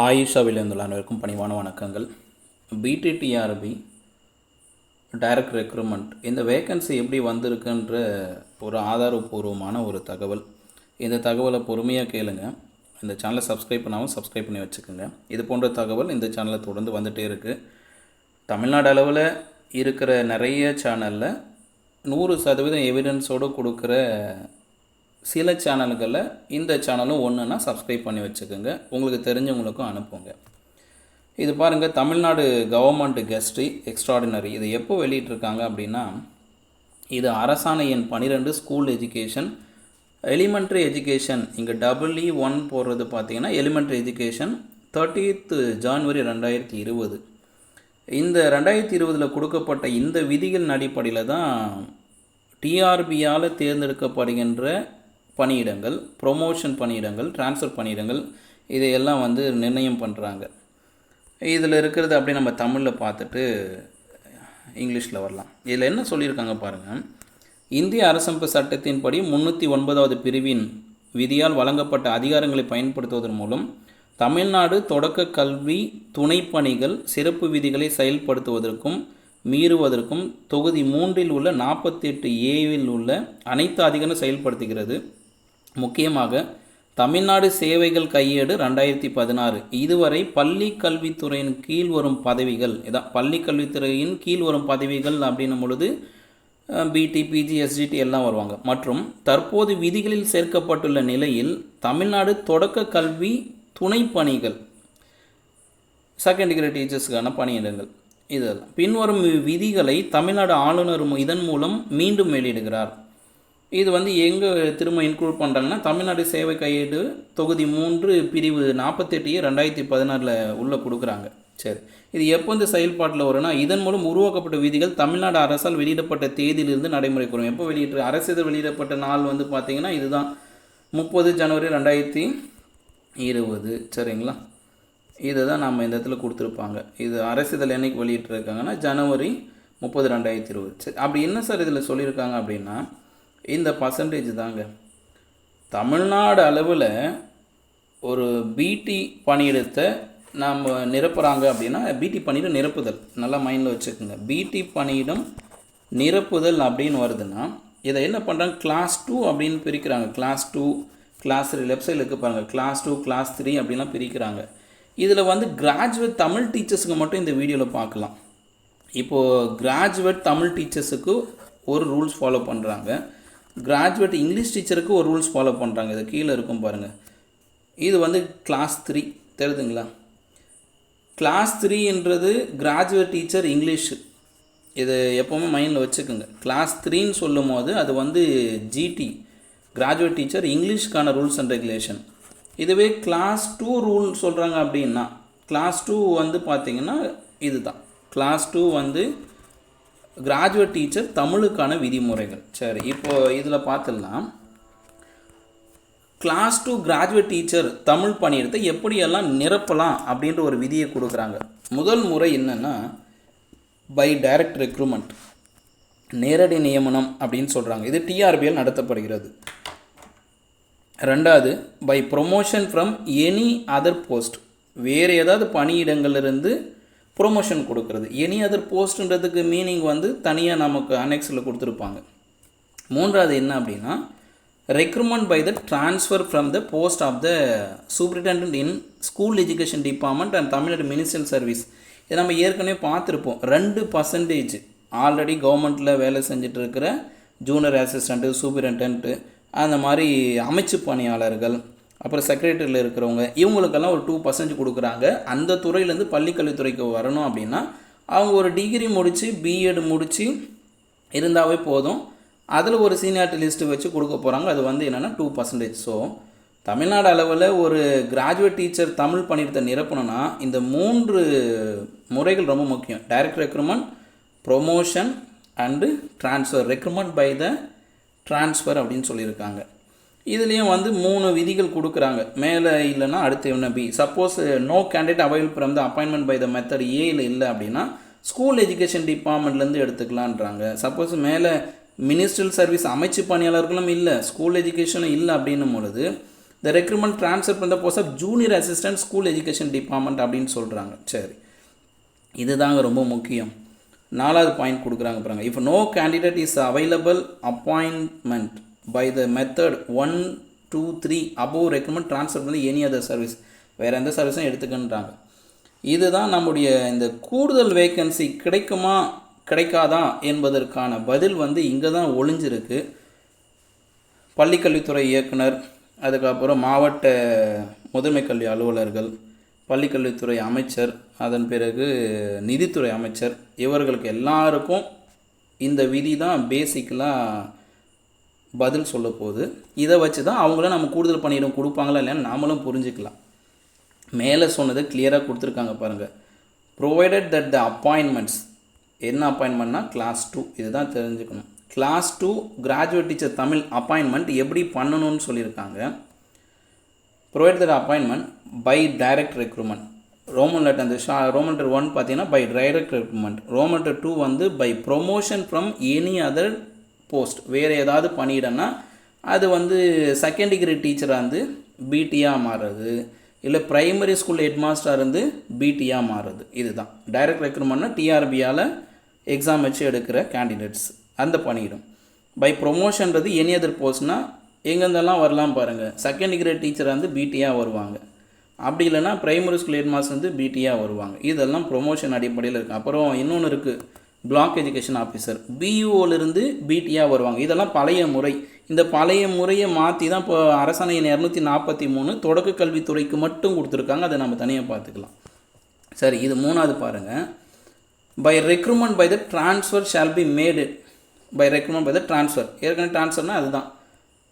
ஆயிஷாவில் இருந்துள்ள அனைவருக்கும் பணிவான வணக்கங்கள். பிடிடிஆர்பி டைரக்ட் ரெக்ரூட்மெண்ட் இந்த வேக்கன்சி எப்படி வந்திருக்குன்ற ஒரு ஆதாரபூர்வமான ஒரு தகவல். இந்த தகவலை பொறுமையாக கேளுங்க. இந்த சேனலை சப்ஸ்கிரைப் பண்ணாமல் சப்ஸ்கிரைப் பண்ணி வச்சுக்கோங்க. இது போன்ற தகவல் இந்த சேனலில் தொடர்ந்து வந்துகிட்டே இருக்குது. தமிழ்நாடு அளவில் இருக்கிற நிறைய சேனலில் 100% எவிடன்ஸோடு கொடுக்குற சில சேனல்களில் இந்த சேனலும் ஒன்றுனா சப்ஸ்கிரைப் பண்ணி வச்சுக்கோங்க. உங்களுக்கு தெரிஞ்சவங்களுக்கும் அனுப்புங்க. இது பாருங்கள், தமிழ்நாடு கவர்மெண்ட் கெஸ்ட்ரி எக்ஸ்ட்ராடினரி இது எப்போ வெளியிட்டிருக்காங்க அப்படின்னா, இது அரசாணை எண் 12 ஸ்கூல் எஜுகேஷன் எலிமெண்ட்ரி எஜுகேஷன். இங்கே EE1 போடுறது பார்த்திங்கன்னா எலிமெண்ட்ரி எஜுகேஷன் 30th ஜான்வரி 2020. இந்த 2020 கொடுக்கப்பட்ட இந்த விதிகளின் அடிப்படையில் தான் டிஆர்பியால் தேர்ந்தெடுக்கப்படுகின்ற பணியிடங்கள், ப்ரொமோஷன் பணியிடங்கள், ட்ரான்ஸ்ஃபர் பணியிடங்கள் இதையெல்லாம் நிர்ணயம் பண்ணுறாங்க. இதில் இருக்கிறது அப்படியே நம்ம தமிழில் பார்த்துட்டு இங்கிலீஷில் வரலாம். இதில் என்ன சொல்லியிருக்காங்க பாருங்கள். இந்திய அரசமைப்பு சட்டத்தின்படி 309வது பிரிவின் விதியால் வழங்கப்பட்ட அதிகாரங்களை பயன்படுத்துவதன் மூலம் தமிழ்நாடு தொடக்க கல்வி துணைப்பணிகள் சிறப்பு விதிகளை செயல்படுத்துவதற்கும் மீறுவதற்கும் தொகுதி 3 உள்ள 48A உள்ள அனைத்து அதிகாரம் செயல்படுத்துகிறது. முக்கியமாக தமிழ்நாடு சேவைகள் கையேடு 2016 இதுவரை பள்ளி கல்வித்துறையின் கீழ் வரும் பதவிகள், இதான் பள்ளி கல்வித்துறையின் கீழ் வரும் பதவிகள் அப்படின்னும் பொழுது பிடி, பிஜி, எஸ்ஜிடி எல்லாம் வருவாங்க. மற்றும் தற்போது விதிகளில் சேர்க்கப்பட்டுள்ள நிலையில் தமிழ்நாடு தொடக்க கல்வி துணைப்பணிகள் செகண்ட் டிகிரி டீச்சர்ஸுக்கான பணியிடங்கள் இதெல்லாம் பின்வரும் விதிகளை தமிழ்நாடு ஆளுநர் இதன் மூலம் மீண்டும் வெளியிடுகிறார். இது எங்கே திரும்ப இன்க்ளூட் பண்ணுறாங்கன்னா, தமிழ்நாடு சேவை கையேடு தொகுதி 3 பிரிவு 48 2016 உள்ளே கொடுக்குறாங்க. சரி, இது எப்போ செயல்பாட்டில் வரும்னா, இதன் மூலம் உருவாக்கப்பட்ட விதிகள் தமிழ்நாடு அரசால் வெளியிடப்பட்ட தேதியிலிருந்து நடைமுறைக்கு வரும். எப்போ வெளியிட்டு அரசு வெளியிடப்பட்ட நாள் பார்த்திங்கன்னா இதுதான் 30 ஜனவரி 2020. சரிங்களா, இதை தான் நம்ம இந்த இடத்துல கொடுத்துருப்பாங்க. இது அரசிதழ் என்னைக்கு வெளியிட்டிருக்காங்கன்னா ஜனவரி 30, 2020. சரி, அப்படி என்ன சார் இதில் சொல்லியிருக்காங்க அப்படின்னா, இந்த பர்சன்டேஜ் தாங்க. தமிழ்நாடு அளவில் ஒரு பிடி பணியிடத்தை நம்ம நிரப்புகிறாங்க அப்படின்னா, பிடி பணியிடம் நிரப்புதல் நல்லா மைண்டில் வச்சுக்கோங்க. பிடி பணியிடம் நிரப்புதல் அப்படின்னு வருதுன்னா, இதை என்ன பண்ணுறாங்க, கிளாஸ் 2 அப்படின்னு பிரிக்கிறாங்க. கிளாஸ் 2, கிளாஸ் 3 லெஃப்ட் சைடில் இருக்கு பாருங்கள். கிளாஸ் 2, கிளாஸ் 3 அப்படின்லாம் பிரிக்கிறாங்க. இதில் கிராஜுவேட் தமிழ் டீச்சர்ஸுக்கு மட்டும் இந்த வீடியோவில் பார்க்கலாம். இப்போது கிராஜுவேட் தமிழ் டீச்சர்ஸுக்கு ஒரு ரூல்ஸ் ஃபாலோ பண்ணுறாங்க, கிராஜுவேட் இங்கிலீஷ் டீச்சருக்கு ஒரு ரூல்ஸ் ஃபாலோ பண்ணுறாங்க. இது கீழே இருக்கும் பாருங்கள். இது கிளாஸ் 3 தெரியுதுங்களா. கிளாஸ் 3ன்றது கிராஜுவேட் டீச்சர் இங்கிலீஷு. இது எப்போவுமே மைண்டில் வச்சுக்கோங்க. கிளாஸ் 3ன்னு சொல்லும் போது அது ஜிடி கிராஜுவேட் டீச்சர் இங்கிலீஷ்க்கான ரூல்ஸ் அண்ட் ரெகுலேஷன். இதுவே கிளாஸ் 2 ரூல் சொல்கிறாங்க அப்படின்னா, கிளாஸ் 2 பார்த்திங்கன்னா இதுதான். கிளாஸ் 2 கிராஜுவேட் டீச்சர் தமிழுக்கான விதிமுறைகள். சரி, இப்போது இதில் பார்த்துடலாம். கிளாஸ் 2 கிராஜுவேட் டீச்சர் தமிழ் பணியிடத்தை எப்படியெல்லாம் நிரப்பலாம் அப்படின்ற ஒரு விதியை கொடுக்குறாங்க. முதல் முறை என்னென்னா, பை டைரக்ட் ரெக்ரூட்மெண்ட் நேரடி நியமனம் அப்படின்னு சொல்கிறாங்க. இது டிஆர்பியால் நடத்தப்படுகிறது. ரெண்டாவது, by promotion from any other post, வேறு ஏதாவது பணியிடங்கள்லேருந்து ப்ரொமோஷன் கொடுக்குறது. எனி அதர் போஸ்ட்ன்றதுக்கு மீனிங் தனியாக நமக்கு அனெக்ஸில் கொடுத்துருப்பாங்க. மூன்றாவது என்ன அப்படின்னா, recruitment by the transfer from the post of the superintendent in school education department and Tamil Nadu ministerial service. இதை நம்ம ஏற்கனவே பார்த்துருப்போம். 2% ஆல்ரெடி கவர்மெண்ட்டில் வேலை செஞ்சுட்டு இருக்கிற ஜூனியர் அசிஸ்டண்ட்டு, சூப்பரிண்டென்ட்டு, அந்த மாதிரி அமைச்சு பணியாளர்கள், அப்புறம் செக்ரட்டரியில் இருக்கிறவங்க, இவங்களுக்கெல்லாம் ஒரு 2% கொடுக்குறாங்க. அந்த துறையிலேருந்து பள்ளிக்கல்வித்துறைக்கு வரணும் அப்படின்னா அவங்க ஒரு டிகிரி முடித்து பிஎட் முடித்து இருந்தாவே போதும். அதில் ஒரு சீனியாரிட்டி லிஸ்ட்டு வச்சு கொடுக்க போகிறாங்க. அது என்னென்னா 2%. ஸோ தமிழ்நாடு அளவில் ஒரு கிராஜுவேட் டீச்சர் தமிழ் பணியிடத்தை நிரப்பணும்னா இந்த 3 முறைகள் ரொம்ப முக்கியம். Direct recruitment, promotion and transfer. Recruitment by the transfer அப்படின்னு சொல்லியிருக்காங்க. இதுலேயும் 3 விதிகள் கொடுக்குறாங்க. மேலே இல்லைன்னா அடுத்து என்ன B. Suppose no candidate available from the appointment by the method ஏயில் இல்லை அப்படின்னா ஸ்கூல் எஜுகேஷன் டிபார்ட்மெண்ட்லேருந்து எடுத்துக்கலான்றாங்க. சப்போஸ் மேலே மினிஸ்ட்ரியல் சர்வீஸ் அமைச்சு பணியாளர்களும் இல்லை, ஸ்கூல் எஜுகேஷனும் இல்லை அப்படின்னும் பொழுது த ரெக்ரூட்மெண்ட் ட்ரான்ஸ்ஃபர் பண்ண post of junior assistant school education department அப்படின்னு சொல்கிறாங்க. சரி, இதுதாங்க ரொம்ப முக்கியம். 4வது பாயிண்ட் கொடுக்குறாங்க பாருங்க. If no candidate is available appointment by the method 1, 2, 3 above recommend transfer பண்ணி எனி அதர் சர்வீஸ், வேறு எந்த சர்வீஸும் எடுத்துக்கின்றாங்க. இதுதான் நம்முடைய இந்த கூடுதல் வேக்கன்சி கிடைக்குமா கிடைக்காதா என்பதற்கான பதில் இங்கே தான் ஒளிஞ்சிருக்கு. பள்ளிக்கல்வித்துறை இயக்குனர், அதுக்கப்புறம் மாவட்ட முதன்மை கல்வி அலுவலர்கள், பள்ளிக்கல்வித்துறை அமைச்சர், அதன் பிறகு நிதித்துறை அமைச்சர், இவர்களுக்கு எல்லாருக்கும் இந்த விதி தான் பேசிக்கலாக பதில் சொல்ல போகுது. இதை வச்சு தான் அவங்கள நம்ம கூடுதல் பணியிடம் கொடுப்பாங்களா இல்லைன்னு நாமளும் புரிஞ்சுக்கலாம். மேலே சொன்னது கிளியராக கொடுத்துருக்காங்க பாருங்கள். ப்ரொவைடட் தட் த அப்பாயின்மெண்ட்ஸ், என்ன அப்பாயின்மெண்ட்னா கிளாஸ் 2, இதுதான் தெரிஞ்சுக்கணும். Class 2 graduate teacher Tamil appointment எப்படி பண்ணணும்னு சொல்லியிருக்காங்க. Provide that appointment by direct recruitment. Roman letter அந்த ரோமன் லெட்டர் 1 பார்த்தீங்கன்னா by direct recruitment. Roman letter 2 by promotion from any other post. வேறு ஏதாவது பண்ணிடனா அது செகண்ட் டிகிரி டீச்சராக பிடியாக மாறுறது, இல்லை ப்ரைமரி ஸ்கூல் ஹெட் மாஸ்டராக இருந்து பிடியாக மாறுறது. இதுதான் டைரக்ட் ரெக்ரூட்மெண்ட்னா டிஆர்பியால் எக்ஸாம் வச்சு எடுக்கிற கேண்டிடேட்ஸ் அந்த பணியிடம். பை ப்ரொமோஷன்றது எனி அதர் போஸ்ட்னால் எங்கேருந்தெல்லாம் வரலாம் பாருங்கள். செகண்ட் டிகிரி டீச்சராக பிடியாக வருவாங்க, அப்படி இல்லைனா ப்ரைமரி ஸ்கூல் ஹெட் மாஸ்டர் பிடியாக வருவாங்க. இதெல்லாம் ப்ரொமோஷன் அடிப்படையில் இருக்குது. அப்புறம் இன்னொன்று இருக்குது, பிளாக் எஜுகேஷன் ஆஃபீஸர் பியூஓலிருந்து பிடியாக வருவாங்க. இதெல்லாம் பழைய முறை. இந்த பழைய முறையை மாற்றி தான் இப்போ அரசாணை 243 தொடக்க கல்வித்துறைக்கு மட்டும் கொடுத்துருக்காங்க. அதை நம்ம தனியாக பார்த்துக்கலாம். சரி, இது 3வது பாருங்கள். By recruitment by the transfer shall be made. By recruitment by the transfer, ஏற்கனவே ட்ரான்ஸ்ஃபர்னால் அதுதான்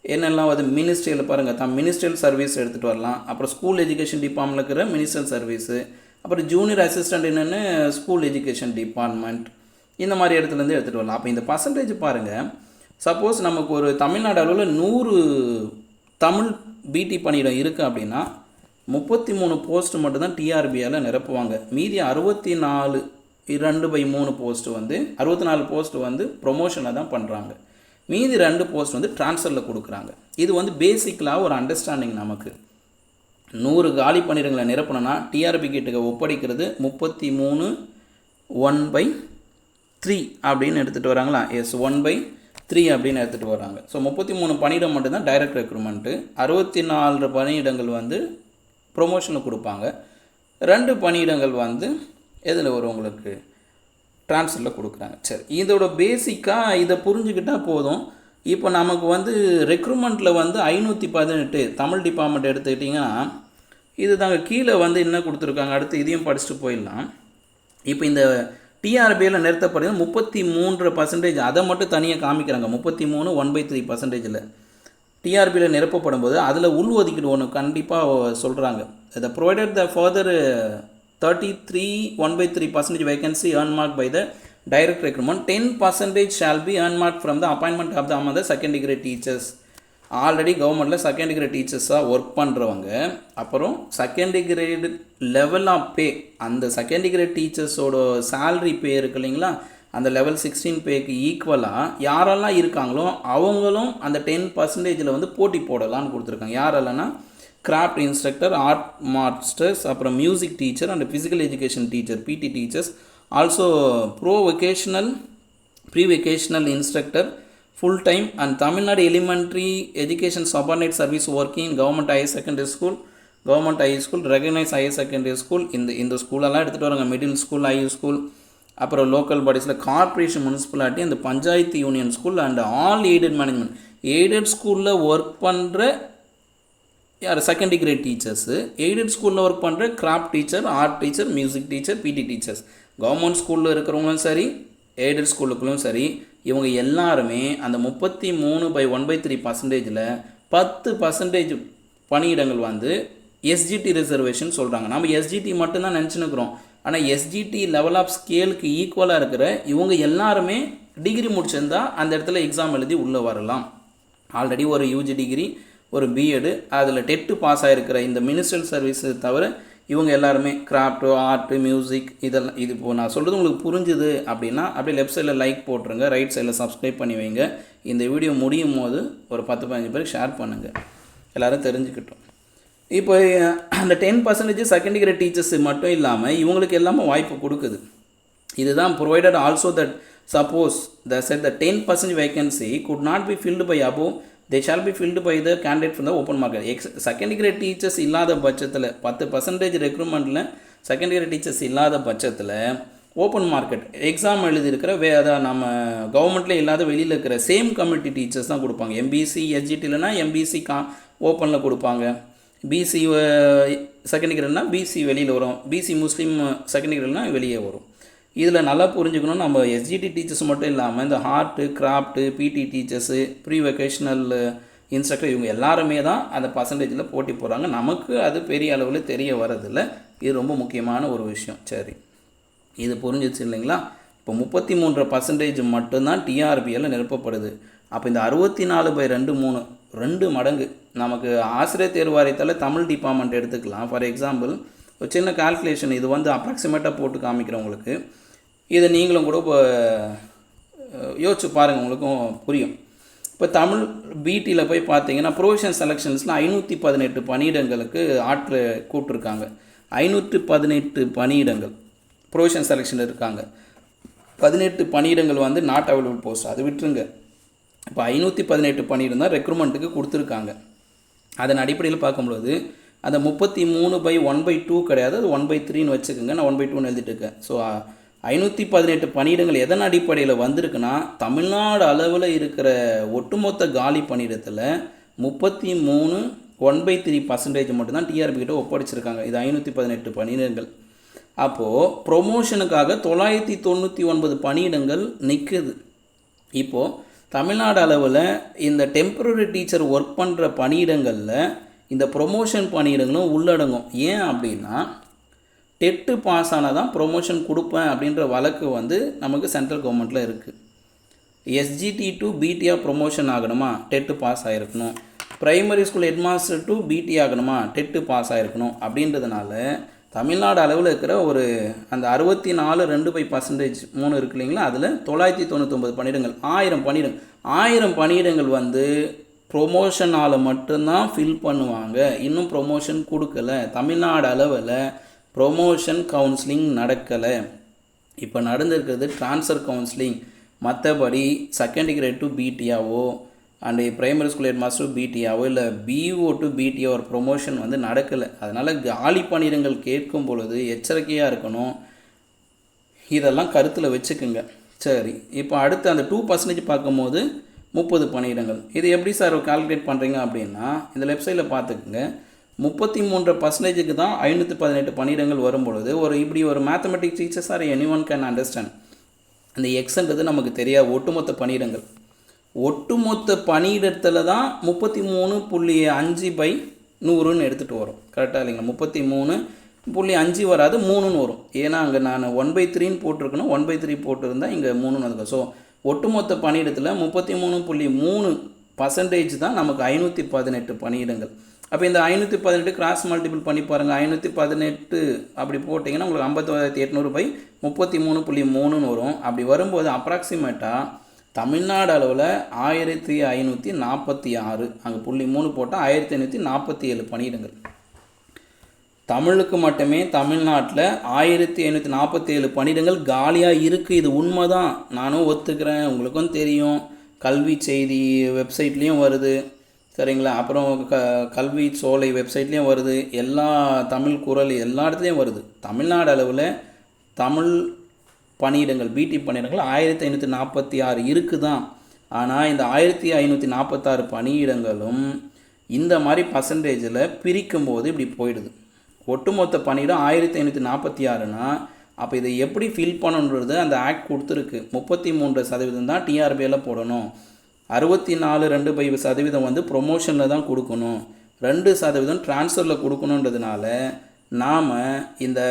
என்னெல்லாம் மினிஸ்ட்ரியில் பாருங்கள், மினிஸ்ட்ரியல் சர்வீஸ் எடுத்துகிட்டு வரலாம். அப்புறம் ஸ்கூல் எஜுகேஷன் டிபார்ட்மெண்ட்டில் இருக்கிற மினிஸ்ட்ரியல் சர்வீஸு, அப்புறம் ஜூனியர் அசிஸ்டண்ட் என்னென்னு ஸ்கூல் எஜுகேஷன் டிபார்ட்மெண்ட், இந்த மாதிரி இடத்துலேருந்து எடுத்துகிட்டு வரலாம். அப்போ இந்த பர்சன்டேஜ் பாருங்கள். சப்போஸ் நமக்கு ஒரு தமிழ்நாடு அளவில் 100 தமிழ் பிடி பணியிடம் இருக்குது அப்படின்னா 33 போஸ்ட் மட்டும்தான் டிஆர்பியால் நிரப்புவாங்க. மீதி 64 2/3 போஸ்ட்டு 64 போஸ்ட்டு ப்ரொமோஷனில் தான் பண்ணுறாங்க. மீதி 2 போஸ்ட் ட்ரான்ஸ்ஃபரில் கொடுக்குறாங்க. இது பேசிக்கலாக ஒரு அண்டர்ஸ்டாண்டிங். நமக்கு 100 காலி பணியிடங்களை நிரப்பணும்னா டிஆர்பி கிட்ட ஒப்படைக்கிறது 33 1/3 அப்படின்னு எடுத்துகிட்டு வராங்களா? எஸ், 1/3 அப்படின்னு எடுத்துகிட்டு வராங்க. ஸோ 33 பணியிடம் மட்டும்தான் டைரக்ட் ரெக்ரூட்மெண்ட்டு. 64 பணியிடங்கள் ப்ரொமோஷனில் கொடுப்பாங்க. 2 பணியிடங்கள் எதில் வரும் உங்களுக்கு? ட்ரான்ஸ்ஃபரில் கொடுக்குறாங்க. சரி, இதோட பேசிக்காக இதை புரிஞ்சுக்கிட்டால் போதும். இப்போ நமக்கு ரெக்ரூட்மெண்ட்டில் 518 தமிழ் டிபார்ட்மெண்ட் எடுத்துக்கிட்டிங்கன்னா இது தாங்க. கீழே என்ன கொடுத்துருக்காங்க, அடுத்து இதையும் படிச்சுட்டு போயிடலாம். இப்போ இந்த டிஆர்பியில் நிறுத்தப்படுது 33%. அதை மட்டும் தனியாக காமிக்கிறாங்க. 33 1/3%. டிஆர்பியில் நிரப்பப்படும் போது அதில் உள் ஒதுக்கீடு ஒன்று கண்டிப்பாக சொல்கிறாங்க. The provided the further 33 1/3% vacancy earmarked by the direct recruitment, 10% shall be earmarked from the appointment of the among the second degree teachers. Already கவர்மெண்ட்டில் செகண்ட் டிகிரி டீச்சர்ஸாக ஒர்க் பண்ணுறவங்க, அப்புறம் second degree level of pay, அந்த second degree டீச்சர்ஸோட salary பே இருக்குது இல்லைங்களா, அந்த level 16 bag ஈக்குவலாக யாரெல்லாம் இருக்காங்களோ அவங்களும் அந்த 10%இல் போட்டி போடலான்னு கொடுத்துருக்காங்க. யாரெல்லாம்னா கிராஃப்ட் இன்ஸ்ட்ரக்டர், ஆர்ட் மாஸ்டர்ஸ், அப்புறம் music teacher and physical education teacher PT teachers, also pre vocational instructor full time, and Tamil Nadu elementary education subordinate service working in government higher secondary school, government high school, recognized higher secondary school, இந்த ஸ்கூலெல்லாம் எடுத்துகிட்டு வராங்க. Middle school, high school, அப்புறம் local பாடிஸில் corporation, municipality, அந்த panchayat union school and all aided management. Aided ஸ்கூலில் work பண்ணுற யார்? Second degree teachers. Aided ஸ்கூலில் work பண்ணுற craft teacher, art teacher, music teacher, PT teachers. Government ஸ்கூலில் இருக்கிறவங்களும் சரி, எய்டட் ஸ்கூலுக்குள்ளும் சரி, இவங்க எல்லாருமே அந்த 33/1/3%இல் 10% பணியிடங்கள் எஸ்ஜிடி ரிசர்வேஷன் சொல்கிறாங்க. நம்ம எஸ்ஜிடி மட்டும்தான் நினச்சினுக்கிறோம். ஆனால் எஸ்ஜிடி லெவல் ஆஃப் ஸ்கேலுக்கு ஈக்குவலாக இருக்கிற இவங்க எல்லாருமே டிகிரி முடிச்சிருந்தா அந்த இடத்துல எக்ஸாம் எழுதி உள்ளே வரலாம். ஆல்ரெடி ஒரு யூஜி டிகிரி, ஒரு பிஎடு, அதில் டெட்டு பாஸ் ஆகிருக்கிற இந்த மினிஸ்ட்ரியல் சர்வீஸு தவிர இவங்க எல்லாருமே கிராஃப்ட்டு, ஆர்ட்டு, மியூசிக், இதெல்லாம். இது இப்போது நான் சொல்கிறது உங்களுக்கு புரிஞ்சுது அப்படின்னா அப்படியே லெஃப்ட் சைடில் லைக் போட்டுருங்க, ரைட் சைடில் சப்ஸ்கிரைப் பண்ணி வைங்க. இந்த வீடியோ முடியும் போது ஒரு 10-15 பேருக்கு ஷேர் பண்ணுங்கள். எல்லோரும் தெரிஞ்சுக்கிட்டோம். இப்போ அந்த 10% செகண்ட் கிரேட் டீச்சர்ஸ் மட்டும் இல்லாமல் இவங்களுக்கு எல்லாமே வாய்ப்பு கொடுக்குது. இதுதான் provided also that suppose the 10% vacancy could not be filled by above, they shall be filled by the candidate from the open market. Second grade teachers இல்லாத பட்சத்தில் 10% ரெக்ரூட்மெண்ட்டில் செகண்ட் கிரேட் டீச்சர்ஸ் இல்லாத பட்சத்தில் ஓப்பன் மார்க்கெட் எக்ஸாம் எழுதியிருக்கிற அதான் நம்ம கவர்மெண்ட்டில் இல்லாத வெளியில் இருக்கிற சேம் கம்யூனிட்டி டீச்சர்ஸ் தான் கொடுப்பாங்க. எம்பிசி எஸ்ஜிடி இல்லைனா எம்பிசி ஓப்பனில் கொடுப்பாங்க. பிசி செகண்ட் கிரேட்னா பிசி வெளியில் வரும், பிசி முஸ்லீம் செகண்ட் கிரேட்னா வெளியே வரும். இதில் நல்லா புரிஞ்சுக்கணும், நம்ம எஸ்ஜிடி டீச்சர்ஸ் மட்டும் இல்லாமல் இந்த ஆர்ட்டு கிராஃப்ட்டு பிடி டீச்சர்ஸு ப்ரீ வெக்கேஷ்னல் இன்ஸ்ட்ரக்டர் இவங்க எல்லாருமே தான் அந்த பர்சன்டேஜில் போட்டி போகிறாங்க. நமக்கு அது பெரிய அளவில் தெரிய வரதில்லை. இது ரொம்ப முக்கியமான ஒரு விஷயம். சரி, இது புரிஞ்சிச்சு இல்லைங்களா? இப்போ 33% மட்டும்தான் டிஆர்பியில் நிரப்பப்படுது. அப்போ இந்த 64/2 2 மடங்கு நமக்கு ஆசிரியர் தேர்வு வாரியத்தால் தமிழ் டிபார்ட்மெண்ட் எடுத்துக்கலாம். ஃபார் எக்ஸாம்பிள் ஒரு சின்ன கால்குலேஷன், இது வந்து அப்ராக்சிமேட்டாக போட்டு காமிக்கிறவங்களுக்கு இதை நீங்களும் கூட இப்போ யோசிச்சு பாருங்கள், உங்களுக்கும் புரியும். இப்போ தமிழ் பிடியில் போய் பார்த்தீங்கன்னா ப்ரொவிஷன் செலெக்ஷன்ஸில் 518 பணியிடங்களுக்கு ஆட்கள் கூப்பிட்ருக்காங்க. 518 பணியிடங்கள் ப்ரொவிஷன் செலெக்ஷன் இருக்காங்க. 18 பணியிடங்கள் வந்து நாட் அவைலபிள் போஸ்ட், அது விட்டுருங்க. இப்போ 518 பணியிடம் தான் ரெக்ரூட்மெண்ட்டுக்கு கொடுத்துருக்காங்க. அதன் அடிப்படையில் பார்க்கும்பொழுது அந்த 33/1/2 கிடையாது, அது 1/3ன்னு வச்சுக்கோங்க. நான் 1/2ன்னு எழுதிட்டு இருக்கேன். ஸோ 518 பணியிடங்கள் எதன் அடிப்படையில் வந்திருக்குன்னா, தமிழ்நாடு அளவில் இருக்கிற ஒட்டுமொத்த காலி பணியிடத்தில் 33 1/3% மட்டும்தான் டிஆர்பி கிட்ட ஒப்படைச்சிருக்காங்க. இது 518 பணியிடங்கள். அப்போது ப்ரொமோஷனுக்காக 999 பணியிடங்கள் நிற்குது. இப்போது தமிழ்நாடு அளவில் இந்த டெம்பரரி டீச்சர் ஒர்க் பண்ணுற பணியிடங்களில் இந்த ப்ரொமோஷன் பணியிடங்களும் உள்ளடங்கும். ஏன் அப்படின்னா, டெட்டு பாஸ் ஆனால் தான் ப்ரொமோஷன் கொடுப்பேன் அப்படின்ற வழக்கு வந்து நமக்கு சென்ட்ரல் கவர்மெண்ட்டில் இருக்குது. எஸ்ஜிடி டு பிடிஆர் ப்ரொமோஷன் ஆகணுமா, டெட்டு பாஸ் ஆகிருக்கணும். Primary school headmaster to BT ஆகணுமா, டெட்டு பாஸ் ஆகிருக்கணும். அப்படின்றதுனால தமிழ்நாடு அளவில் இருக்கிற ஒரு அந்த 64/2% இருக்கு இல்லைங்களா, அதில் 999 பணியிடங்கள், 1000 பணியிடங்கள் வந்து ப்ரொமோஷனால் மட்டும்தான் ஃபில் பண்ணுவாங்க. இன்னும் ப்ரொமோஷன் கொடுக்கல. தமிழ்நாடு அளவில் ப்ரொமோஷன் கவுன்சிலிங் நடக்கலை. இப்போ நடந்திருக்கிறது ட்ரான்ஸ்ஃபர் கவுன்சிலிங். மற்றபடி செகண்ட் கிரேட் டு பிடிஆவோ and primary school head master பிடிஆவோ இல்லை பிஓ டு பிடிஓ ஒரு ப்ரொமோஷன் வந்து நடக்கலை. அதனால் காலி பணியிடங்கள் கேட்கும் பொழுது எச்சரிக்கையாக இருக்கணும். இதெல்லாம் கருத்தில் வச்சுக்குங்க. சரி, இப்போ அடுத்து அந்த 2% பார்க்கும்போது 30 பணியிடங்கள். இது எப்படி சார் கால்குலேட் பண்ணுறீங்க அப்படின்னா, இந்த வெப்சைட்டில் பார்த்துக்குங்க. 33%க்கு தான் 518 பணியிடங்கள் வரும்பொழுது இப்படி ஒரு mathematics teachers or any one can understand. இந்த எக்ஸ்ன்றது நமக்கு தெரியாது. ஒட்டுமொத்த பணியிடத்தில் தான் 33.5/100ன்னு எடுத்துகிட்டு வரும். கரெக்டாக இல்லைங்களா? 33.5 வராது, 3ன்னு வரும். ஏன்னா அங்கே நான் 1/3ன்னு போட்டிருக்கணும், 1/3 போட்டிருந்தால் இங்கே 3ன்னு இருக்கும். ஸோ ஒட்டுமொத்த பணியிடத்தில் 33.3% தான் நமக்கு 518 பணியிடங்கள். அப்போ இந்த 518 கிராஸ் மல்டிபிள் பண்ணி பாருங்கள். 518 அப்படி போட்டிங்கன்னா உங்களுக்கு 59,800/33.3ன்னு வரும். அப்படி வரும்போது அப்ராக்சிமேட்டாக தமிழ்நாடு அளவில் 1546, அங்கே 3 போட்டால் 1547 பணியிடங்கள். தமிழுக்கு மட்டுமே தமிழ்நாட்டில் 1547 பணியிடங்கள் காலியாக இருக்குது. இது உண்மை தான், நானும் ஒத்துக்கிறேன், உங்களுக்கும் தெரியும். கல்வி செய்தி வெப்சைட்லேயும் வருது, சரிங்களா? அப்புறம் கல்வி சோலை வெப்சைட்லேயும் வருது, எல்லா தமிழ் குரல் எல்லா இடத்துலையும் வருது. தமிழ்நாடு அளவில் தமிழ் பணியிடங்கள் பிடி பணியிடங்கள் 1546 இருக்குது தான். ஆனால் இந்த 1546 பணியிடங்களும் இந்த மாதிரி பர்சன்டேஜில் பிரிக்கும்போது இப்படி போயிடுது. ஒட்டுமொத்த பணியிடம் 1546னா அப்போ இதை எப்படி ஃபில் பண்ணணுன்றது அந்த ஆக்ட் கொடுத்துருக்கு. 33% தான் டிஆர்பியில் போடணும், 64.2% வந்து ப்ரொமோஷனில் தான் கொடுக்கணும், 2% ட்ரான்ஸ்ஃபரில் கொடுக்கணுன்றதுனால நாம் இந்த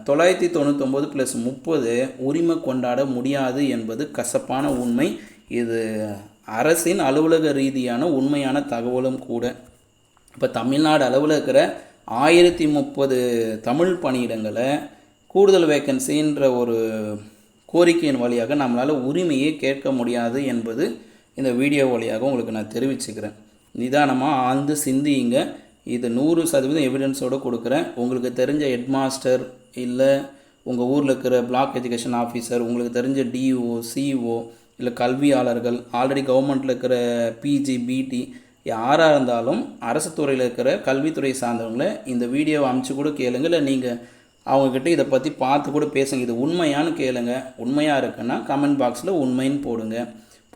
999 + 30 உரிமை கொண்டாட முடியாது என்பது கசப்பான உண்மை. இது அரசின் அலுவலக ரீதியான உண்மையான தகவலும் கூட. இப்போ தமிழ்நாடு அளவில் இருக்கிற 1030 தமிழ் பணியிடங்களை கூடுதல் வேக்கன்சின்ற ஒரு கோரிக்கையின் வழியாக நம்மளால் உரிமையை கேட்க முடியாது என்பது இந்த வீடியோ வழியாக உங்களுக்கு நான் தெரிவிச்சுக்கிறேன். நிதானமாக ஆழ்ந்து சிந்திங்க. இது 100% எவிடன்ஸோடு கொடுக்குறேன். உங்களுக்கு தெரிஞ்ச ஹெட்மாஸ்டர் இல்லை உங்கள் ஊரில் இருக்கிற பிளாக் எஜுகேஷன் ஆஃபீஸர், உங்களுக்கு தெரிஞ்ச டிஓ, சிஓ இல்லை கல்வியாளர்கள், ஆல்ரெடி கவர்மெண்ட்டில் இருக்கிற பிஜி, பிடி யாராக இருந்தாலும் அரசு துறையில் இருக்கிற கல்வித்துறை சார்ந்தவங்களை இந்த வீடியோவை அமுச்சு கூட கேளுங்க. இல்லை நீங்கள் அவங்கக்கிட்ட இதை பற்றி பார்த்து கூட பேசுங்க. இது உண்மையானு கேளுங்க. உண்மையாக இருக்குன்னா கமெண்ட் பாக்ஸில் உண்மைன்னு போடுங்க,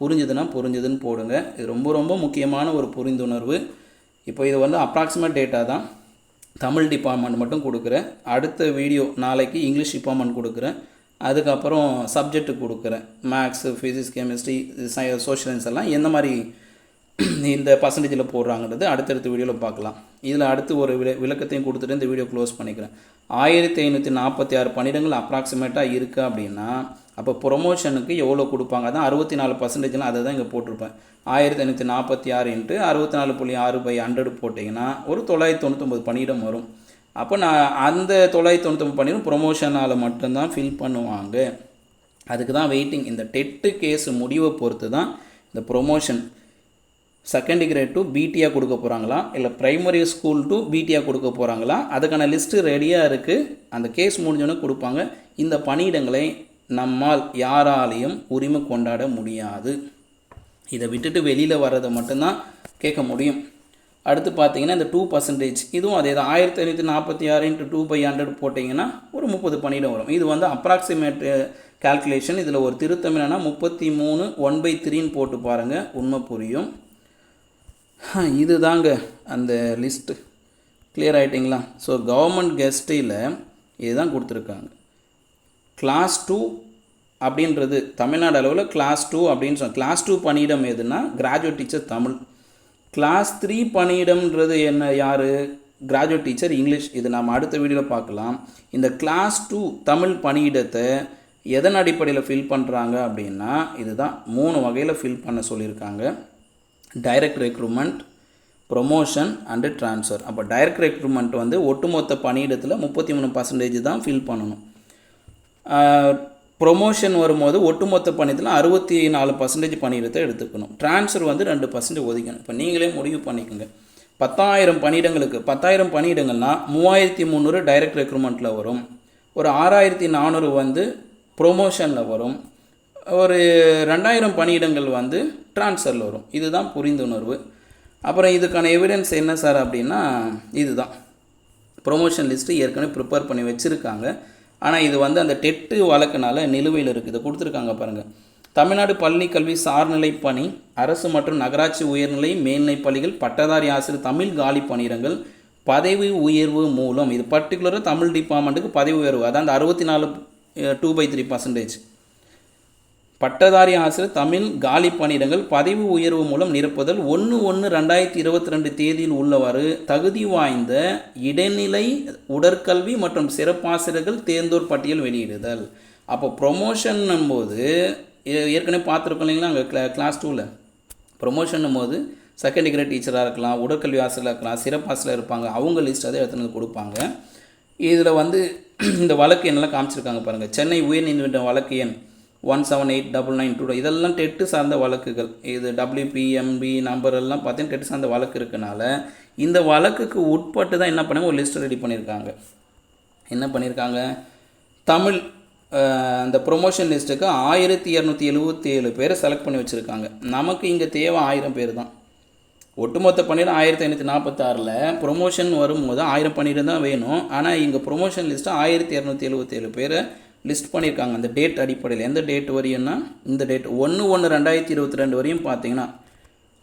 புரிஞ்சுதுன்னா புரிஞ்சுதுன்னு போடுங்க. இது ரொம்ப ரொம்ப முக்கியமான ஒரு புரிந்துணர்வு. இப்போ இது வந்து அப்ராக்சிமேட் டேட்டா தான். தமிழ் டிபார்ட்மெண்ட் மட்டும் கொடுக்குறேன். அடுத்த வீடியோ நாளைக்கு இங்கிலீஷ் டிபார்ட்மெண்ட் கொடுக்குறேன். அதுக்கப்புறம் சப்ஜெக்ட் கொடுக்குறேன். Maths, physics, chemistry, social science எல்லாம் எந்த மாதிரி இந்த பர்சன்டேஜில் போடுறாங்கிறது அடுத்தடுத்த வீடியோவில் பார்க்கலாம். இதில் அடுத்து ஒரு விளக்கத்தையும் கொடுத்துட்டு இந்த வீடியோ க்ளோஸ் பண்ணிக்கிறேன். 1546 பணியிடங்கள் அப்ராக்சிமேட்டாக இருக்குது அப்படின்னா அப்போ ப்ரொமோஷனுக்கு எவ்வளோ கொடுப்பாங்க? அதான் 64%. அதை தான் இங்கே போட்டிருப்பேன். 1546 இன்ட்டு 64.6/100 போட்டிங்கன்னா ஒரு 999 பணியிடம் வரும். அப்போ நான் அந்த 999 பணியிடம் ப்ரொமோஷனால் மட்டும்தான் ஃபில் பண்ணுவாங்க. அதுக்கு தான் வெயிட்டிங். இந்த டெட்டு கேஸ் முடிவை பொறுத்து தான் இந்த ப்ரொமோஷன் செகண்ட் கிரேட் டு பிடியாக கொடுக்க போகிறாங்களா, இல்லை ப்ரைமரி ஸ்கூல் டு பிடியாக கொடுக்க போகிறாங்களா, அதுக்கான லிஸ்ட்டு ரெடியாக இருக்குது. அந்த கேஸ் முடிஞ்சோன்னே கொடுப்பாங்க. இந்த பணியிடங்களை நம்மால் யாராலையும் உரிமை கொண்டாட முடியாது. இதை விட்டுட்டு வெளியில் வர்றதை மட்டும்தான் கேட்க முடியும். அடுத்து பார்த்தீங்கன்னா இந்த 2%, இதுவும் அதே தான். 1546 இன்ட்டு 2/100 போட்டிங்கன்னா ஒரு 30 பணியிடம் வரும். இது வந்து அப்ராக்சிமேட் கால்குலேஷன். இதில் ஒரு திருத்தம் என்னென்னா 33 1/3ன்னு போட்டு பாருங்கள், உண்மை புரியும். இது தாங்க அந்த லிஸ்ட்டு. கிளியர் ஆகிட்டிங்களா? ஸோ கவர்மெண்ட் கெஸ்ட்டில் இதுதான் கொடுத்துருக்காங்க. கிளாஸ் 2 அப்படின்றது தமிழ்நாடு அளவில் கிளாஸ் 2 அப்படின்னு கிளாஸ் 2 பணியிடம் எதுனா கிராஜுவேட் டீச்சர் தமிழ். கிளாஸ் 3 பணியிடம்ன்றது என்ன, யார்? Graduate teacher English. இது நம்ம அடுத்த வீடியோவில் பார்க்கலாம். இந்த கிளாஸ் 2 தமிழ் பணியிடத்தை எதன் அடிப்படையில் ஃபில் பண்ணுறாங்க அப்படின்னா இதுதான் 3 வகையில் ஃபில் பண்ண சொல்லியிருக்காங்க. Direct recruitment, promotion and transfer. அப்போ டைரக்ட் ரெக்ரூட்மெண்ட் வந்து ஒட்டுமொத்த பணியிடத்தில் 33% தான் ஃபில் பண்ணணும். ப்ரொமோஷன் வரும்போது ஒட்டுமொத்த பணியத்தில் 64% பணியிடத்தை எடுத்துக்கணும். ட்ரான்ஸ்ஃபர் வந்து 2% ஒதுக்கணும். இப்போ நீங்களே முடிவு பண்ணிக்கோங்க. 10,000 பணியிடங்களுக்கு 10,000 பணியிடங்கள்னா 3,300 டைரக்ட் ரெக்ரூட்மெண்ட்டில் வரும். ஒரு 6,400 வந்து ப்ரொமோஷனில் வரும். ஒரு 2,000 பணியிடங்கள் வந்து ட்ரான்ஸ்ஃபரில் வரும். இதுதான் புரிந்துணர்வு. அப்புறம் இதுக்கான எவிடன்ஸ் என்ன சார் அப்படின்னா இதுதான். ப்ரொமோஷன் லிஸ்ட்டு ஏற்கனவே ப்ரிப்பேர் பண்ணி வச்சுருக்காங்க. ஆனால் இது வந்து அந்த டெட்டு வழக்குனால நிலுவையில் இருக்குது. இதை கொடுத்துருக்காங்க பாருங்கள். தமிழ்நாடு பள்ளி கல்வி சார்நிலை பணி, அரசு மற்றும் நகராட்சி உயர்நிலை மேல்நிலை பள்ளிகள் பட்டதாரி ஆசிரியர் தமிழ் காலி பணியிடங்கள் பதவி உயர்வு மூலம், இது பர்டிகுலராக தமிழ் டிபார்ட்மெண்ட்டுக்கு பதவி உயர்வு, அதான் அந்த 64 2/3%. பட்டதாரி ஆசிரியர் தமிழ் காலி பணியிடங்கள் பதவி உயர்வு மூலம் நிரப்புதல் 1/1/2022 தேதியில் உள்ளவாறு தகுதி வாய்ந்த இடைநிலை உடற்கல்வி மற்றும் சிறப்பாசிரியர்கள் தேர்ந்தோர் பட்டியல் வெளியிடுதல். அப்போ ப்ரொமோஷன் போது ஏற்கனவே பார்த்துருக்கோம் இல்லைங்களா, அங்கே கிளாஸ் 2ல் ப்ரொமோஷன் போது செகண்ட் கிரேட் டீச்சராக இருக்கலாம், உடற்கல்வி ஆசிரியராக இருக்கலாம், சிறப்பாசிரியர் இருப்பாங்க. அவங்க லிஸ்ட் அதை எடுத்துகிட்டு கொடுப்பாங்க. இதில் வந்து இந்த வழக்கு என்னெல்லாம் காமிச்சிருக்காங்க பாருங்கள். சென்னை உயர்நீதிமன்ற வழக்கு எண் 1789922, இதெல்லாம் டெட்டு சார்ந்த வழக்குகள். இது WPMB நம்பர் எல்லாம் பார்த்தீங்கன்னா டெட்டு சார்ந்த வழக்கு இருக்கனால இந்த வழக்குக்கு உட்பட்டு தான் என்ன பண்ணாங்க, ஒரு லிஸ்ட் ரெடி பண்ணியிருக்காங்க. என்ன பண்ணியிருக்காங்க, தமிழ் அந்த ப்ரொமோஷன் லிஸ்ட்டுக்கு 1277 பேரை செலக்ட் பண்ணி வச்சுருக்காங்க. நமக்கு இங்கே தேவை 1000 பேர் தான். ஒட்டுமொத்த பணியிடம் 1546. ப்ரொமோஷன் வரும்போது 1000 பணியிடம் தான் வேணும். ஆனால் இங்கே ப்ரொமோஷன் லிஸ்ட்டு 1277 பேரை லிஸ்ட் பண்ணியிருக்காங்க. அந்த டேட் அடிப்படையில் எந்த டேட் வரையும்னா இந்த டேட் 1/1/2022 வரையும் பார்த்தீங்கன்னா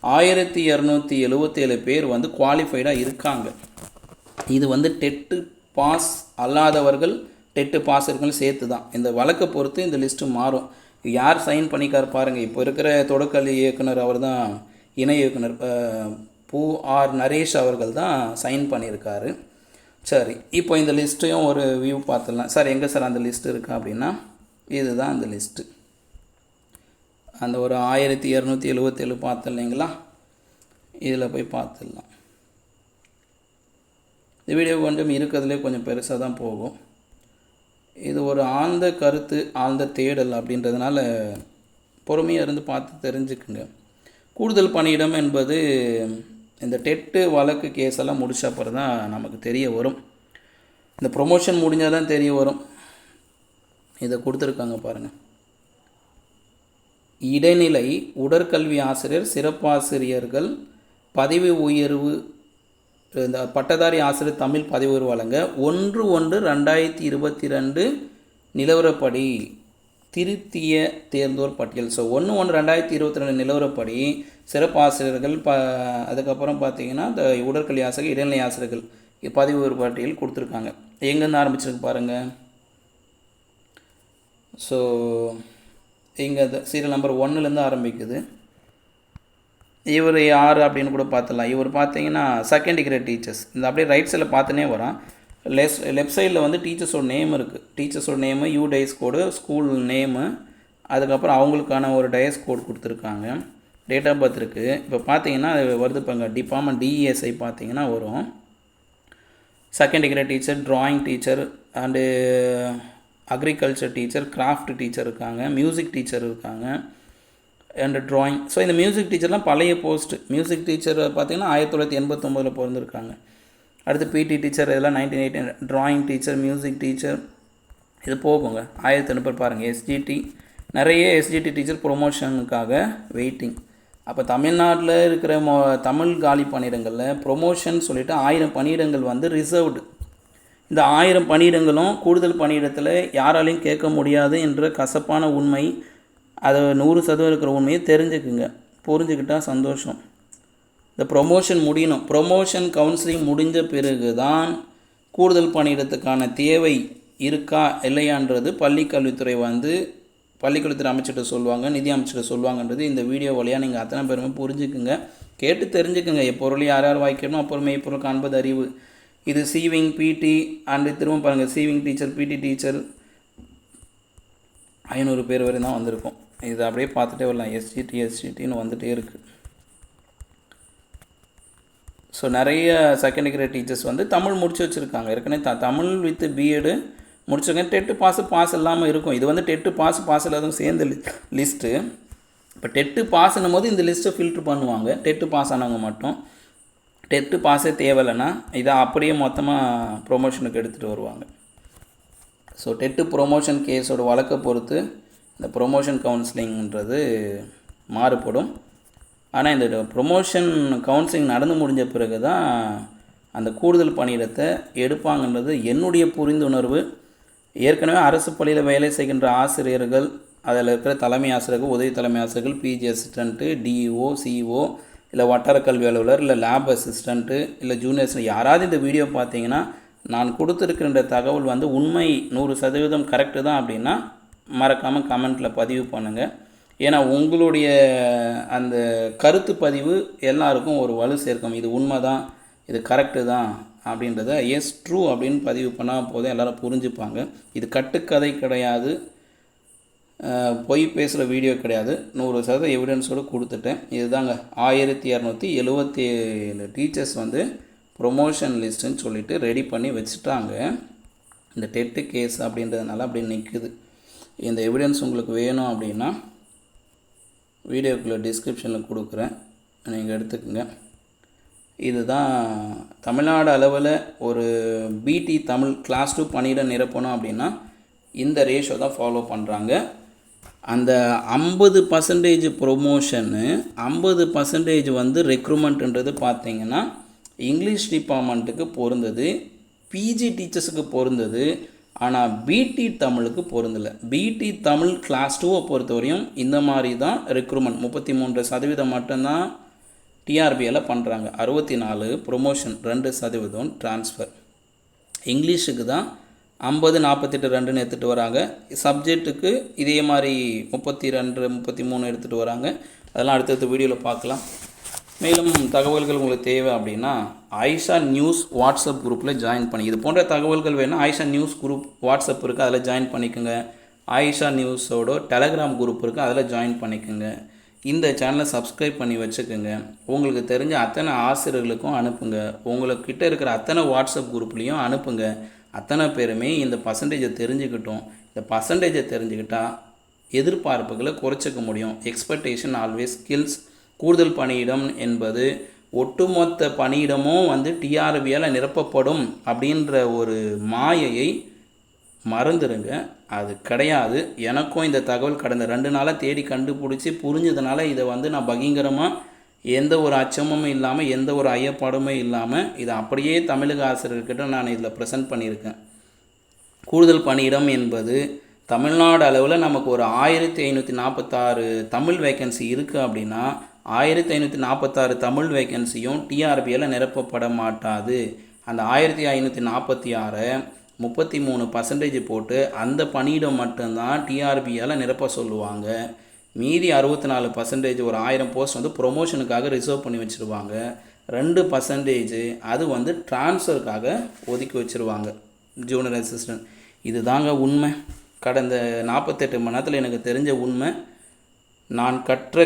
1277 பேர் வந்து குவாலிஃபைடாக இருக்காங்க. இது வந்து டெட்டு பாஸ் அல்லாதவர்கள், டெட்டு பாஸ் இருக்குன்னு சேர்த்து தான். இந்த வழக்கை பொறுத்து இந்த லிஸ்ட்டு மாறும். யார் சைன் பண்ணிக்கார் பாருங்கள். இப்போ இருக்கிற தொடக்கல்வி இயக்குனர் அவர் தான், இணை இயக்குனர் பூ ஆர் நரேஷ் அவர்கள் தான் சைன் பண்ணியிருக்காரு. சரி, இப்போ இந்த லிஸ்ட்டையும் ஒரு வியூ பார்த்துடலாம். சார் எங்கே சார் அந்த லிஸ்ட்டு இருக்கா அப்படின்னா இதுதான் அந்த லிஸ்ட்டு. அந்த ஒரு 1277 பார்த்து இல்லைங்களா, இதில் போய் பார்த்துடலாம். இந்த வீடியோ கொஞ்சம் இருக்கிறதுலே கொஞ்சம் பெருசாக தான் போகும். இது ஒரு ஆழ்ந்த கருத்து, ஆழ்ந்த தேடல் அப்படின்றதுனால பொறுமையாக இருந்து பார்த்து தெரிஞ்சுக்குங்க. கூடுதல் பணியிடம் என்பது இந்த டெட்டு வழக்கு கேஸ் எல்லாம் முடிச்ச அப்புறம் தான் நமக்கு தெரிய வரும். இந்த ப்ரொமோஷன் முடிஞ்சால் தான் தெரிய வரும். இதை கொடுத்துருக்காங்க பாருங்கள். இடைநிலை உடற்கல்வி ஆசிரியர் சிறப்பாசிரியர்கள் பதவி உயர்வு, இந்த பட்டதாரி ஆசிரியர் தமிழ் பதவி உயர்வு வழங்க 1/1/2022 நிலவரப்படி திருத்திய தேர்ந்தோர் பட்டியல். ஸோ 1/1/2022 நிலவரப்படி சிறப்பு ஆசிரியர்கள் அதுக்கப்புறம் பார்த்தீங்கன்னா இந்த உடற்கல்வி ஆசிரியர்கள் இடைநிலை ஆசிரியர்கள் பதவி உயர்வு பட்டியல் கொடுத்துருக்காங்க. எங்கேருந்து ஆரம்பிச்சிருக்கு பாருங்கள். ஸோ இங்கே சீரியல் நம்பர் 1லேருந்து ஆரம்பிக்குது. இவர் யார் அப்படின்னு கூட பார்த்துடலாம். இவர் பார்த்தீங்கன்னா செகண்ட் டிகிரி டீச்சர்ஸ். இந்த அப்படியே ரைட் சைடில் பார்த்துனே வரான். லெஃப்ட் சைடில் வந்து டீச்சர்ஸோட நேம் இருக்குது. டீச்சர்ஸோட name, UDISE code, school name, அதுக்கப்புறம் அவங்களுக்கான ஒரு டயஸ் கோடு கொடுத்துருக்காங்க. டேட் ஆஃப் பர்த் இருக்குது. இப்போ பார்த்தீங்கன்னா அது வருது பாருங்க, டிபார்ட்மெண்ட் டிஇஎஸ்ஐ பார்த்தீங்கன்னா வரும். Second degree teacher, drawing teacher and agriculture teacher, craft teacher இருக்காங்க, மியூசிக் டீச்சர் இருக்காங்க அண்ட் ட்ராயிங். ஸோ இந்த மியூசிக் டீச்சர்லாம் பழைய போஸ்ட்டு. மியூசிக் டீச்சர் பார்த்திங்கன்னா 1989 பிறந்திருக்காங்க. அடுத்து பிடி டீச்சர் இதெல்லாம் 1980. ட்ராயிங் டீச்சர், மியூசிக் டீச்சர் இது போகுங்க 1030 பாருங்கள். எஸ்ஜிடி நிறைய எஸ்ஜிடி டீச்சர் ப்ரொமோஷனுக்காக வெயிட்டிங். அப்போ தமிழ்நாட்டில் இருக்கிற தமிழ் காலி பணியிடங்களில் ப்ரொமோஷன் சொல்லிவிட்டு 1000 பணியிடங்கள் வந்து ரிசர்வ்டு. இந்த 1000 பணியிடங்களும் கூடுதல் பணியிடத்தில் யாராலையும் கேட்க முடியாது என்ற கசப்பான உண்மை, அது 100% இருக்கிற உண்மையை தெரிஞ்சுக்குங்க. புரிஞ்சுக்கிட்டால் சந்தோஷம். இந்த ப்ரொமோஷன் முடியணும். ப்ரொமோஷன் கவுன்சிலிங் முடிஞ்ச பிறகு தான் கூடுதல் பணியிடத்துக்கான தேவை இருக்கா இல்லையான்றது பள்ளிக்கல்வித்துறை பள்ளிக்கல்வித்துறை அமைச்சர்கிட்ட சொல்லுவாங்க, நிதி அமைச்சர்கிட்ட சொல்லுவாங்கன்றது இந்த வீடியோ வழியாக நீங்கள் அத்தனை பேருமே புரிஞ்சுக்குங்க, கேட்டு தெரிஞ்சுக்குங்க. எப்பொருள் யார் யார் வாய்க்கணும் அப்பொருள் மெய்ப்பொருள் காண்பது அறிவு. இது சிவிங், பிடி அண்டு திரும்ப பாருங்கள் சிவிங் டீச்சர், பிடி டீச்சர் 500 பேர் வரை தான் வந்திருக்கும். இது அப்படியே பார்த்துட்டே வரலாம். எஸ்ஜிடின்னு வந்துகிட்டே இருக்குது. ஸோ நிறைய செகண்ட் டிகிரி டீச்சர்ஸ் வந்து தமிழ் முடிச்சு வச்சுருக்காங்க. ஏற்கனவே தமிழ் வித் பிஎடு முடிச்சிருக்கேன். டெட்டு பாஸ் இல்லாமல் இருக்கும். இது வந்து டெட்டு பாஸ் இல்லாதவங்க சேர்ந்த லிஸ்ட்டு. இப்போ டெட்டு பாஸ்னும் போது இந்த லிஸ்ட்டை ஃபில்ட்ரு பண்ணுவாங்க. டெட்டு பாஸ் ஆனவங்க மட்டும். டெட்டு பாஸே தேவையில்லைன்னா இதை அப்படியே மொத்தமாக ப்ரொமோஷனுக்கு எடுத்துகிட்டு வருவாங்க. ஸோ டெட்டு ப்ரொமோஷன் கேஸோட வழக்கை பொறுத்து இந்த ப்ரொமோஷன் கவுன்சிலிங்கிறது மாறுபடும். ஆனால் இந்த ப்ரொமோஷன் கவுன்சிலிங் நடந்து முடிஞ்ச பிறகு தான் அந்த கூடுதல் பணியிடத்தை எடுப்பாங்கன்றது என்னுடைய புரிந்துணர்வு. ஏற்கனவே அரசு பள்ளியில் வேலை செய்கின்ற ஆசிரியர்கள், அதில் இருக்கிற தலைமை ஆசிரியர்கள், உதவி தலைமை ஆசிரியர்கள், பிஜி அசிஸ்டண்ட்டு, டிஇஓ, சிஇஓ, இல்லை வட்டார கல்வி அலுவலர், இல்லை லேப் அசிஸ்டண்ட்டு, இல்லை ஜூனியர்ஸ் யாராவது இந்த வீடியோ பார்த்தீங்கன்னா நான் கொடுத்துருக்கின்ற தகவல் வந்து உண்மை 100% கரெக்டு தான் அப்படின்னா மறக்காமல் கமெண்ட்டில் பதிவு பண்ணுங்கள். ஏன்னா உங்களுடைய அந்த கருத்து பதிவு எல்லாருக்கும் ஒரு வலு சேர்க்கும். இது உண்மை தான், இது கரெக்டு தான் அப்படின்றத எஸ் ட்ரூ அப்படின்னு பதிவு பண்ணால் போதும், எல்லோரும் புரிஞ்சுப்பாங்க. இது கட்டுக்கதை கிடையாது, பொய் பேசுகிற வீடியோ கிடையாது. 100% எவிடன்ஸோடு கொடுத்துட்டேன். இதுதாங்க 1277 டீச்சர்ஸ் வந்து ப்ரொமோஷன் லிஸ்ட்டுன்னு சொல்லிவிட்டு ரெடி பண்ணி வச்சுட்டாங்க. இந்த டெட்டு கேஸ் அப்படின்றதுனால அப்படி நிற்குது. இந்த எவிடன்ஸ் உங்களுக்கு வேணும் அப்படின்னா வீடியோக்குள்ளே டிஸ்கிரிப்ஷனில் கொடுக்குறேன், நீங்கள் எடுத்துக்கோங்க. இதுதான் தமிழ்நாடு அளவில் ஒரு பிடி தமிழ் கிளாஸ் 2 பணியிடம் நிரப்பணும் அப்படின்னா இந்த ரேஷோ தான் ஃபாலோ பண்ணுறாங்க. அந்த 50% ப்ரொமோஷனு, 50% வந்து ரெக்ரூட்மெண்ட்டுன்றது பார்த்திங்கன்னா இங்கிலீஷ் டிபார்ட்மெண்ட்டுக்கு பொருந்தது, பிஜி டீச்சர்ஸுக்கு பொருந்தது. ஆனால் பிடி தமிழுக்கு பொருந்தலை. பிடி தமிழ் கிளாஸ் 2 பொறுத்தவரையும் இந்த மாதிரி தான் ரெக்ரூட்மெண்ட் 33% மட்டும்தான் டிஆர்பியில் பண்ணுறாங்க. 64 ப்ரொமோஷன், 2% ட்ரான்ஸ்ஃபர். இங்கிலீஷுக்கு தான் 50, 48, 2ன்னு எடுத்துகிட்டு வராங்க. சப்ஜெக்ட்டுக்கு இதே மாதிரி 32, 33 எடுத்துகிட்டு வராங்க. அதெல்லாம் அடுத்தடுத்த வீடியோவில் பார்க்கலாம். மேலும் தகவல்கள் உங்களுக்கு தேவை அப்படின்னா ஆயிஷா நியூஸ் வாட்ஸ்அப் குரூப்பில் ஜாயின் பண்ணி, இது போன்ற தகவல்கள் வேணும் ஆயிஷா நியூஸ் குரூப் வாட்ஸ்அப் இருக்குது, அதில் ஜாயின் பண்ணிக்கோங்க. ஆயிஷா நியூஸோட டெலகிராம் குரூப் இருக்குது, அதில் ஜாயின் பண்ணிக்கோங்க. இந்த சேனலை சப்ஸ்கிரைப் பண்ணி வச்சுக்கோங்க. உங்களுக்கு தெரிஞ்ச அத்தனை ஆசிரியர்களுக்கும் அனுப்புங்க. உங்களுக்கிட்ட இருக்கிற அத்தனை வாட்ஸ்அப் குரூப்லேயும் அனுப்புங்க. அத்தனை பேருமே இந்த பர்சன்டேஜை தெரிஞ்சுக்கிட்டோம். இந்த பர்சன்டேஜை தெரிஞ்சுக்கிட்டால் எதிர்பார்ப்புகளை குறைச்சிக்க முடியும். Expectation always kills. கூடுதல் பணியிடம் என்பது ஒட்டுமொத்த பணியிடமும் வந்து டிஆர்பியால் நிரப்பப்படும் அப்படின்ற ஒரு மாயையை மறந்துடுங்க. அது கிடையாது. எனக்கும் இந்த தகவல் கடந்த 2 நாளாக தேடி கண்டுபிடிச்சி புரிஞ்சதுனால இதை வந்து நான் பகிங்கரமாக எந்த ஒரு அச்சமும் இல்லாமல் எந்த ஒரு ஐயப்பாடுமே இல்லாமல் இதை அப்படியே தமிழக ஆசிரியர்கிட்ட நான் இதில் ப்ரெசென்ட் பண்ணியிருக்கேன். கூடுதல் பணியிடம் என்பது தமிழ்நாடு அளவில் நமக்கு ஒரு 1546 தமிழ் வேக்கன்சி இருக்குது அப்படின்னா 1546 தமிழ் வேக்கன்சியும் டிஆர்பியால் நிரப்பப்பட மாட்டாது. அந்த 1546 33% போட்டு அந்த பணியிடம் மட்டும்தான் டிஆர்பியால் நிரப்ப சொல்லுவாங்க. மீதி 64% ஒரு 1000 போஸ்ட் வந்து ப்ரொமோஷனுக்காக ரிசர்வ் பண்ணி வச்சுருவாங்க. 2% அது வந்து ட்ரான்ஸ்ஃபருக்காக ஒதுக்கி வச்சுருவாங்க ஜூனியர் அசிஸ்டன்ட். இது தாங்க உண்மை. கடந்த 48 மணி நேரத்தில் எனக்கு தெரிஞ்ச உண்மை. நான் கற்றது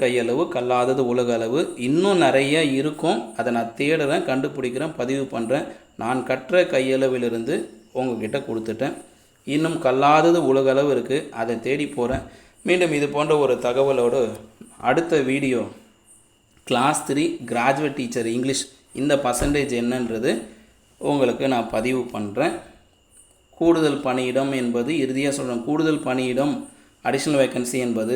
கையளவு கல்லாதது உலக அளவு. இன்னும் நிறைய இருக்கும். அதை நான் தேடுறேன், கண்டுபிடிக்கிறேன், பதிவு பண்ணுறேன். நான் கற்ற கையளவிலிருந்து உங்ககிட்ட கொடுத்துட்டேன். இன்னும் கல்லாதது உலக அளவு இருக்குது, அதை தேடி போகிறேன். மீண்டும் இது போன்ற ஒரு தகவலோடு அடுத்த video class 3 graduate teacher English இந்த பர்சன்டேஜ் என்னன்றது உங்களுக்கு நான் பதிவு பண்ணுறேன். கூடுதல் பணியிடம் என்பது இறுதியாக சொல்கிறேன், கூடுதல் பணியிடம் அடிஷ்னல் வேக்கன்சி என்பது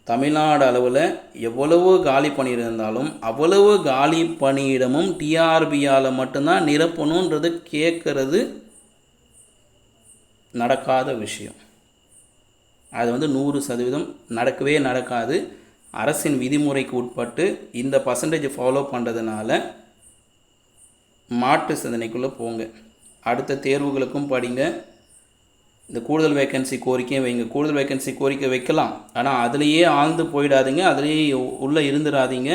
தமிழ்நாடு அளவில் எவ்வளவு காலி பணியிடம் இருந்தாலும் அவ்வளவு காலி பணியிடமும் டிஆர்பியால் மட்டும்தான் நிரப்பணுன்றது கேட்குறது நடக்காத விஷயம். அது வந்து 100% நடக்கவே நடக்காது. அரசின் விதிமுறைக்கு உட்பட்டு இந்த பர்சன்டேஜ் ஃபாலோ பண்ணுறதுனால மாற்று சிந்தனைக்குள்ளே போங்க. அடுத்த தேர்வுகளுக்கும் படிங்க. இந்த கூடுதல் வேக்கன்சி கோரிக்கையும் வைங்க. கூடுதல் வேக்கன்சி கோரிக்கை வைக்கலாம், ஆனால் அதுலேயே ஆழ்ந்து போயிடாதீங்க, அதுலேயே உள்ளே இருந்துடாதீங்க.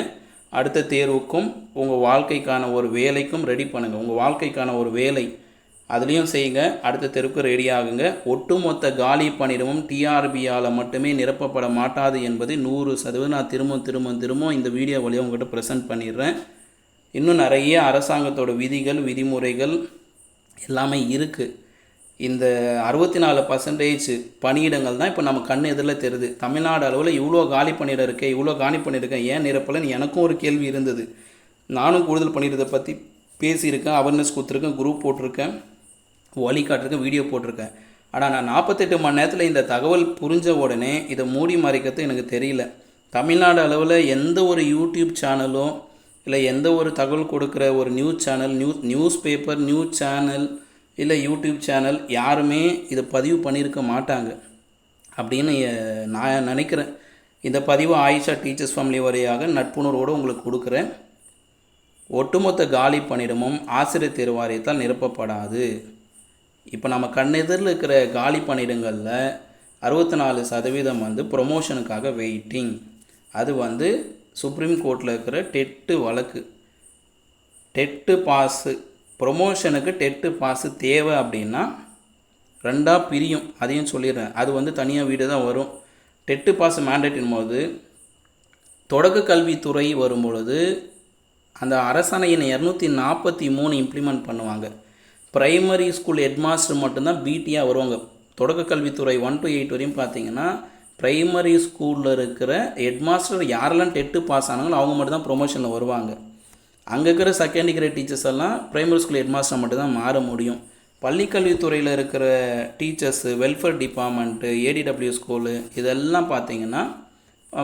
அடுத்த தேர்வுக்கும் உங்கள் வாழ்க்கைக்கான ஒரு வேலைக்கும் ரெடி பண்ணுங்கள். உங்கள் வாழ்க்கைக்கான ஒரு வேலை அதுலேயும் செய்யுங்க. அடுத்த தெருவுக்கு ரெடி ஆகுங்க. ஒட்டுமொத்த காலி பணியிடமும் டிஆர்பியால் மட்டுமே நிரப்பப்பட மாட்டாது என்பது 100% நான் திரும்ப இந்த வீடியோ வழியாக உங்கள்கிட்ட ப்ரெசென்ட் பண்ணிடுறேன். இன்னும் நிறைய அரசாங்கத்தோட விதிகள் விதிமுறைகள் எல்லாமே இருக்குது. இந்த 64% பணியிடங்கள் தான் இப்போ நம்ம கண் எதிரில் தெரியுது. தமிழ்நாடு அளவில் இவ்வளோ காலி பணியிடம் இருக்கே, இவ்வளோ காலி பண்ணியிருக்கேன், ஏன் நிரப்பலன்னு எனக்கும் ஒரு கேள்வி இருந்தது. நானும் கூடுதல் பணியிடத்தை பற்றி பேசியிருக்கேன், அவேர்னஸ் கொடுத்துருக்கேன், குரூப் போட்டிருக்கேன், வழிகாட்டிருக்கேன், வீடியோ போட்டிருக்கேன். ஆனால் நான் 48 மணி நேரத்தில் இந்த தகவல் புரிஞ்ச உடனே இதை மூடி மறைக்கிறது எனக்கு தெரியல. தமிழ்நாடு அளவில் எந்த ஒரு யூடியூப் சேனலோ இல்லை எந்த ஒரு தகவல் கொடுக்குற ஒரு news channel, news paper, news channel இல்லை யூடியூப் சேனல் யாருமே இதை பதிவு பண்ணியிருக்க மாட்டாங்க அப்படின்னு நான் நினைக்கிறேன். இந்த பதிவு ஆயிஷா டீச்சர்ஸ் ஃபேமிலி வழியாக நட்புணர்வோடு உங்களுக்கு கொடுக்குறேன். ஒட்டுமொத்த காலி பணியிடமும் ஆசிரியர் தேர்வு வாரியத்தால் நிரப்பப்படாது. இப்போ நம்ம கண்ணெதிரில் இருக்கிற காலி பணியிடங்களில் 64% வந்து ப்ரொமோஷனுக்காக வெயிட்டிங். அது வந்து சுப்ரீம் கோர்ட்டில் இருக்கிற டெட்டு வழக்கு. டெட்டு பாஸு ப்ரொமோஷனுக்கு டெட்டு பாஸு தேவை அப்படின்னா 2ஆக பிரியும். அதையும் சொல்லிடுறேன். அது வந்து தனியாக வீடு தான் வரும். டெட்டு பாஸ் மேண்டேட்டின் போது தொடக்க கல்வித்துறை வரும்பொழுது அந்த அரசாணையின் 243 இம்ப்ளிமெண்ட் பண்ணுவாங்க. ப்ரைமரி ஸ்கூல் ஹெட்மாஸ்டர் மட்டும்தான் பிடியாக வருவாங்க. தொடக்க கல்வித்துறை 1 to 8 வரையும் பார்த்தீங்கன்னா ப்ரைமரி ஸ்கூலில் இருக்கிற ஹெட்மாஸ்டர் யாரெல்லாம் டெட்டு பாஸ் ஆனாங்களோ அவங்க மட்டும் தான் ப்ரொமோஷனில் வருவாங்க. அங்கே இருக்கிற செகண்ட் கிரேட் டீச்சர்ஸ் எல்லாம் ப்ரைமரி ஸ்கூல் ஹெட்மாஸ்டர் மட்டும் தான் மாற முடியும். பள்ளிக்கல்வித்துறையில் இருக்கிற teachers, welfare department, ADW school இதெல்லாம் பார்த்திங்கன்னா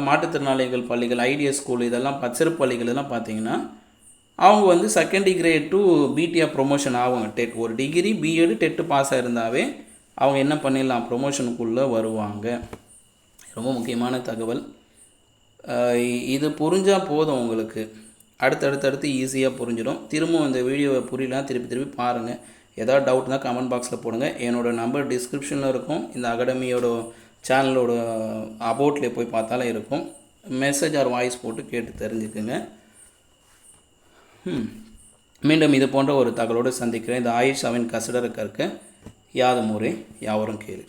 மாற்றுத்திறனாளிகள் பள்ளிகள், ஐடிஎஸ் ஸ்கூல் இதெல்லாம் சிறப்பு பள்ளிகள் இதெல்லாம் பார்த்திங்கன்னா அவங்க வந்து second grade to PTR promotion ஆகுங்க. ஒரு டிகிரி பிஎட் டெட்டு பாஸ் ஆகிருந்தாவே அவங்க என்ன பண்ணிடலாம், ப்ரொமோஷனுக்குள்ளே வருவாங்க. ரொம்ப முக்கியமான தகவல். இது புரிஞ்சால் போதும், உங்களுக்கு அடுத்தடுத்து ஈஸியாக புரிஞ்சிடும். திரும்பவும் இந்த வீடியோவை புரியலாம் திருப்பி பாருங்கள். ஏதாவது டவுட்னா கமெண்ட் பாக்ஸில் போடுங்க. என்னோடய நம்பர் டிஸ்கிரிப்ஷனில் இருக்கும். இந்த அகாடமியோட சேனலோட அபவுட்டில் போய் பார்த்தாலே இருக்கும். மெசேஜ் ஆர் வாய்ஸ் போட்டு கேட்டு தெரிஞ்சுக்குங்க. மீண்டும் இது போன்ற ஒரு தகவலோடு சந்திக்கிறேன். இந்த ஆயிஷாவின் கசடர கற்க யாதும் ஊரே யாவரும் கேளு.